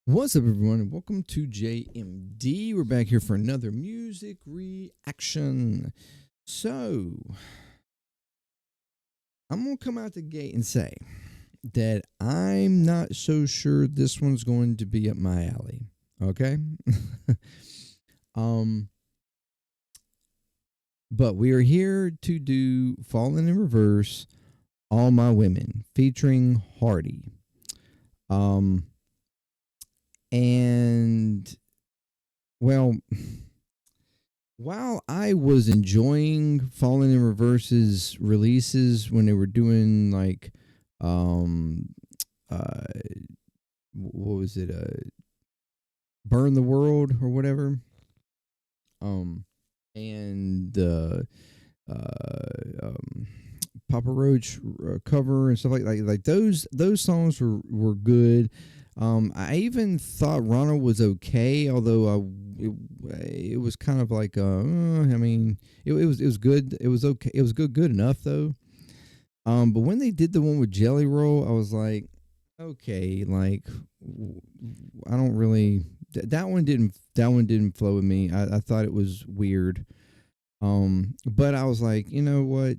What's up, everyone, and welcome to JMD. We're back here for another music reaction. So, I'm going to come out the gate and say that I'm not so sure this one's going to be up my alley, okay? But we are here to do Falling in Reverse, All My Women, featuring Hardy. And, well, while I was enjoying Falling in Reverse's releases when they were doing, like, what was it, Burn the World or whatever, and Papa Roach cover and stuff like those songs were good. I even thought Ronald was okay, although it was kind of like I mean it was good. It was okay. It was good enough though. But when they did the one with Jelly Roll, I was like, okay, like I don't really that one didn't flow with me. I thought it was weird. But I was like, you know what?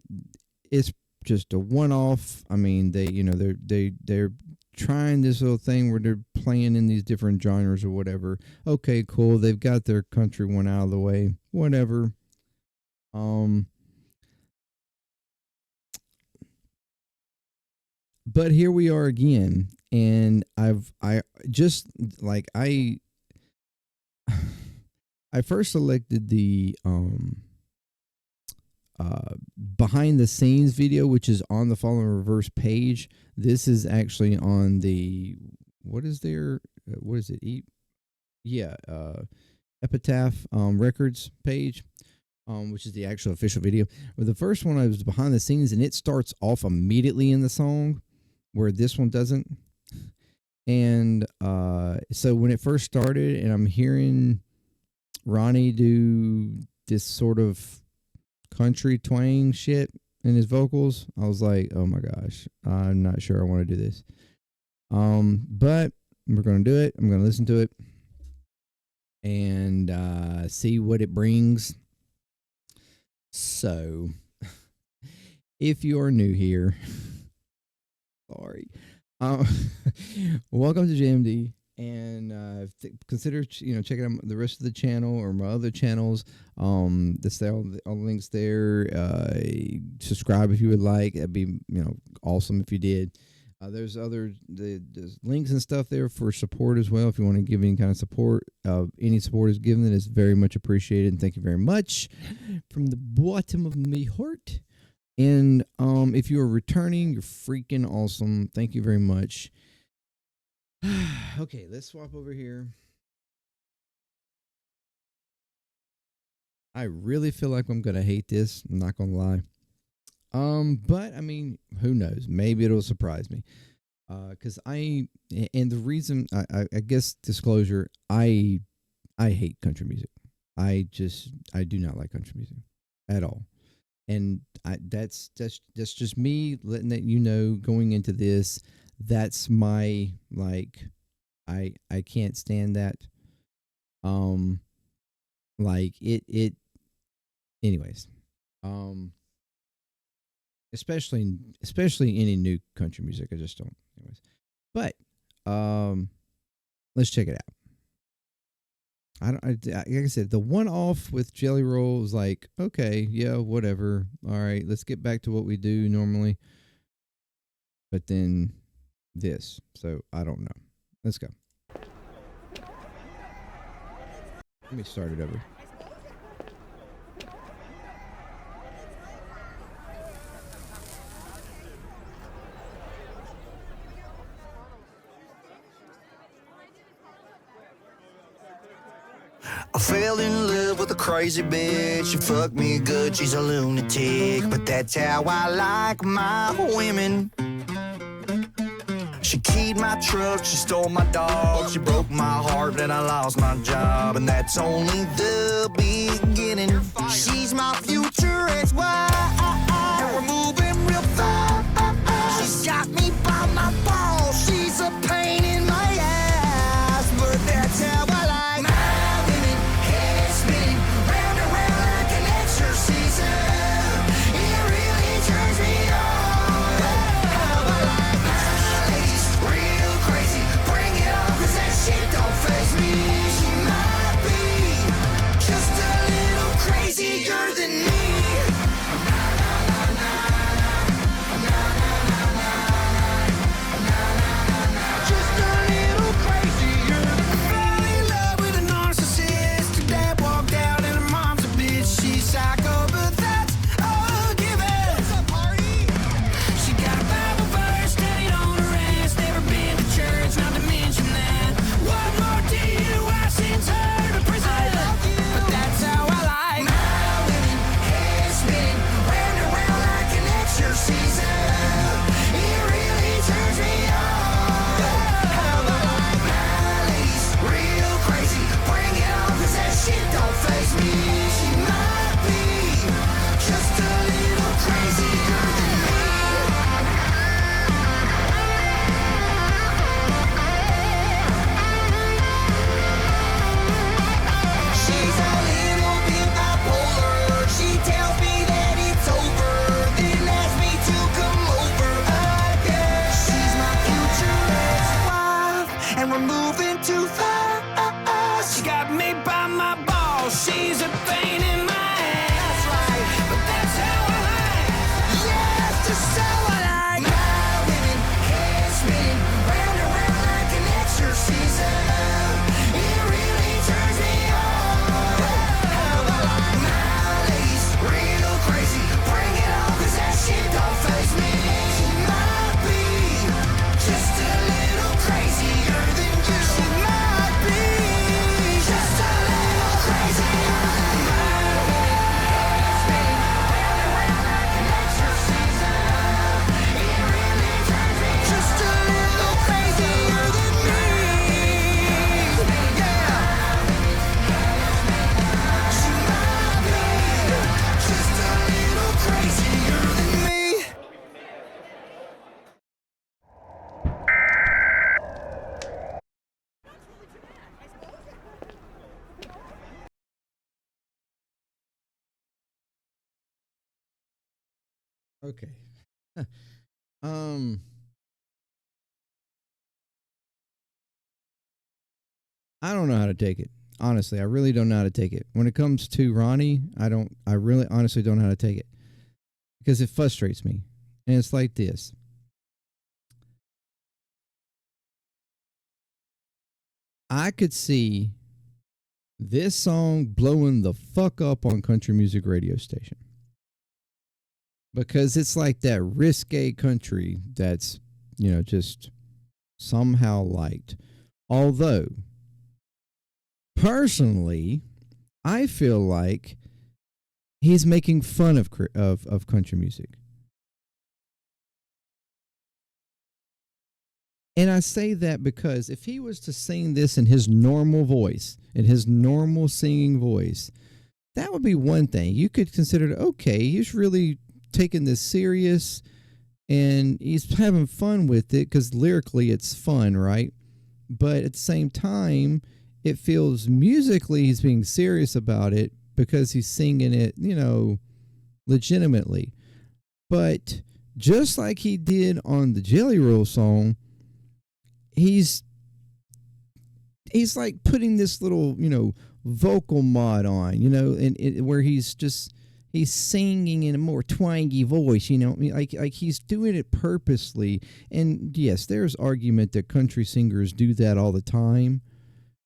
It's just a one-off. I mean, they're trying this little thing where they're playing in these different genres or whatever. Okay, cool. They've got their country one out of the way. Whatever. But here we are again, and I first selected the behind the scenes video, which is on the Fallen Reverse page. This is actually on the what is it? Epitaph Records page, which is the actual official video. But the first one I was behind the scenes, and it starts off immediately in the song, where this one doesn't. And so when it first started, and I'm hearing Ronnie do this sort of country twang shit in his vocals, I was like, oh my gosh, I'm not sure I want to do this. But we're going to do it. I'm going to listen to it and see what it brings. So, if you are new here, sorry. Welcome to JMD. And consider checking out the rest of the channel or my other channels. All the links there. Subscribe if you would like. That'd be awesome if you did. There's there's links and stuff there for support as well. If you want to give any kind of support, any support is given. That is very much appreciated. And thank you very much from the bottom of my heart. And if you are returning, you're freaking awesome. Thank you very much. Okay, let's swap over here. I really feel like I'm gonna hate this. I'm not gonna lie. But I mean, who knows? Maybe it'll surprise me. Because and the reason I guess disclosure, I hate country music. I do not like country music at all. And that's just me letting that going into this. That's my, like, I can't stand that. Like anyways. Especially any new country music. I just don't. Anyways. But, let's check it out. Like I said, the one off with Jelly Roll was like, okay, yeah, whatever. All right, let's get back to what we do normally. But then this, so I don't know. Let's go. Let me start it over. I fell in love with a crazy bitch. She fucked me good, she's a lunatic. But that's how I like my women. She keyed my truck, she stole my dog. She broke my heart and I lost my job. And that's only the beginning. She's my future ex-wife, and we're moving real fast. She's got me by my balls. She's a pain in my ass, but and we're moving too fast. She got me by my balls, she's a pain in my ass. That's right, but that's how I like. Yeah, that's just how I like. My women, head spinning, round and round like an exorcism. It really turns me on. How I like my ladies, real crazy. Bring it on, 'cause that shit don't faze me. She might be just a little crazier than you. She might be just a little crazier than you. Round and round like an exorcism. It really turns me just a little crazier than me. Yeah. She might be just a little crazier than me. Okay. um, I don't know how to take it. Honestly, I really don't know how to take it. When it comes to Ronnie, I really honestly don't know how to take it. Because it frustrates me. And it's like this. I could see this song blowing the fuck up on country music radio station. Because it's like that risque country that's, just somehow liked. Although, personally, I feel like he's making fun of country music. And I say that because if he was to sing this in his normal voice, in his normal singing voice, that would be one thing. You could consider it, okay, he's really taking this serious and he's having fun with it because lyrically it's fun, right? But at the same time, it feels musically he's being serious about it because he's singing it, legitimately. But just like he did on the Jelly Roll song, he's like putting this little, vocal mod on, and where he's singing in a more twangy voice, like he's doing it purposely. And yes, there's argument that country singers do that all the time.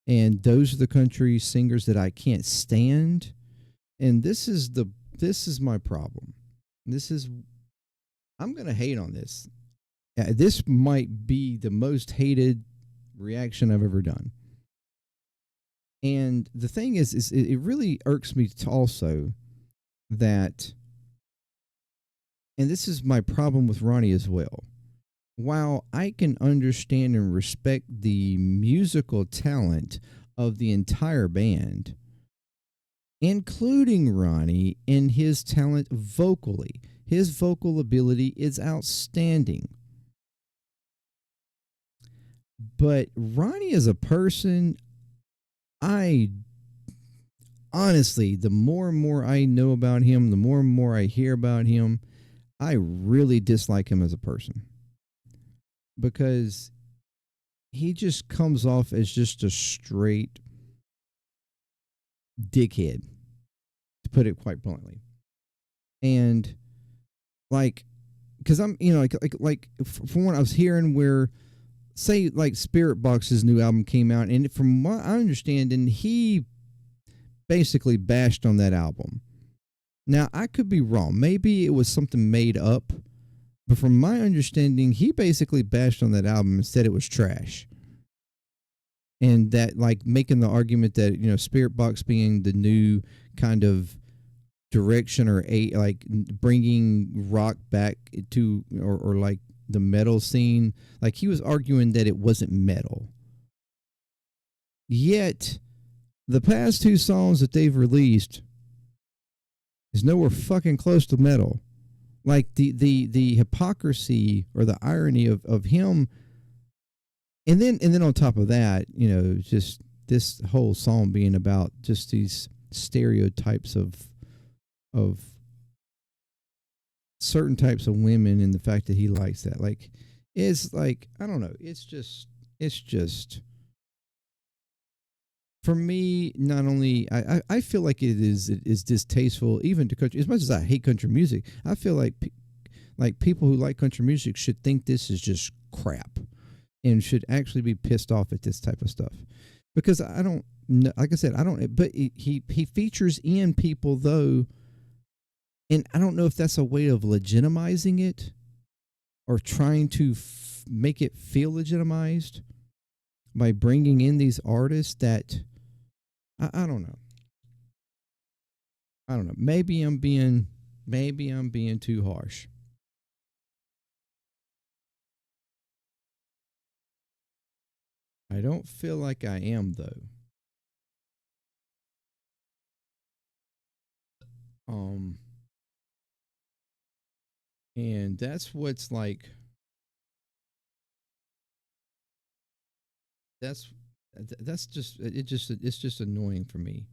And those are the country singers that I can't stand. And this is my problem. I'm going to hate on this. This might be the most hated reaction I've ever done. And the thing is it really irks me also that, and this is my problem with Ronnie as well. While I can understand and respect the musical talent of the entire band, including Ronnie and his talent vocally, his vocal ability is outstanding. But Ronnie as a person, honestly, the more and more I know about him, the more and more I hear about him, I really dislike him as a person. Because he just comes off as just a straight dickhead, to put it quite bluntly. And because I'm, like from what I was hearing, where say like Spirit Box's new album came out, and from what I understand, and he basically bashed on that album. Now I could be wrong. Maybe it was something made up. But from my understanding, he basically bashed on that album and said it was trash. And that, making the argument that, Spirit Box being the new kind of direction or bringing rock back to, or the metal scene, he was arguing that it wasn't metal. Yet, the past two songs that they've released is nowhere fucking close to metal. The hypocrisy or the irony of him, and then on top of that, just this whole song being about just these stereotypes of certain types of women, and the fact that he likes that, I don't know, it's it's just, for me, not only I feel like it is distasteful even to country. As much as I hate country music, I feel like people who like country music should think this is just crap, and should actually be pissed off at this type of stuff, because I don't know, like I said, I don't. But he features in people though, and I don't know if that's a way of legitimizing it, or trying to make it feel legitimized by bringing in these artists that I don't know. I don't know. Maybe I'm being too harsh. I don't feel like I am though. And that's what's like. That's just it's just annoying for me.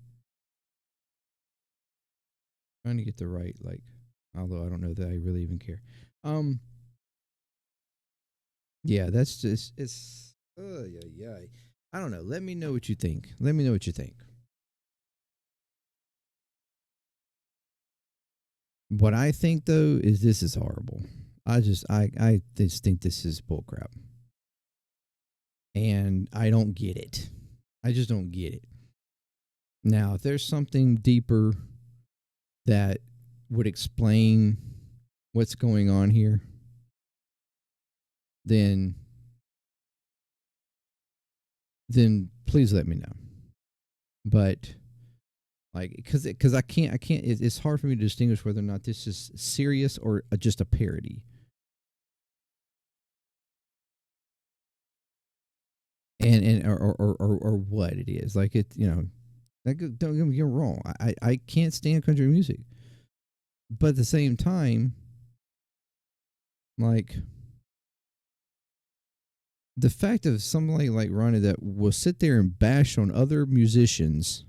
Trying to get the right, like, although I don't know that I really even care. Yeah, that's just, it's yeah. I don't know. Let me know what you think. Let me know what you think. What I think though is this is horrible. I just think this is bullcrap. And I don't get it. I just don't get it. Now, if there's something deeper that would explain what's going on here, then please let me know. But like, because I can't. It's hard for me to distinguish whether or not this is serious or just a parody. And or what it is, like, it, you know, don't get me wrong. I can't stand country music, but at the same time, like, the fact of somebody like Ronnie that will sit there and bash on other musicians,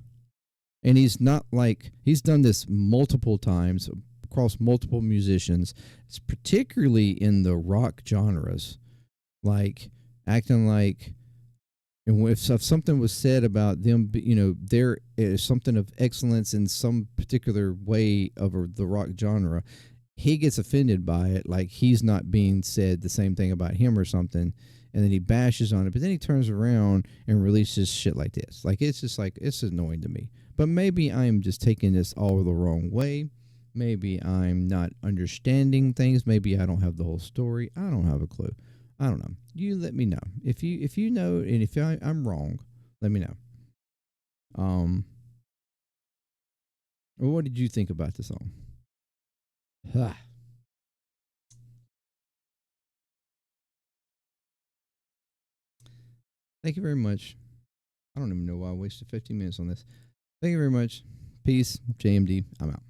and he's not like, he's done this multiple times across multiple musicians, it's particularly in the rock genres, like acting like, and if something was said about them, you know, there is something of excellence in some particular way of the rock genre, he gets offended by it, like he's not being said the same thing about him or something, and then he bashes on it. But then he turns around and releases shit like this. Like, it's just like, it's annoying to me. But maybe I'm just taking this all the wrong way. Maybe I'm not understanding things. Maybe I don't have the whole story. I don't have a clue. I don't know. You let me know if you know, and if I'm wrong, let me know. Well, what did you think about the song? Thank you very much. I don't even know why I wasted 15 minutes on this. Thank you very much. Peace. JMD. I'm out.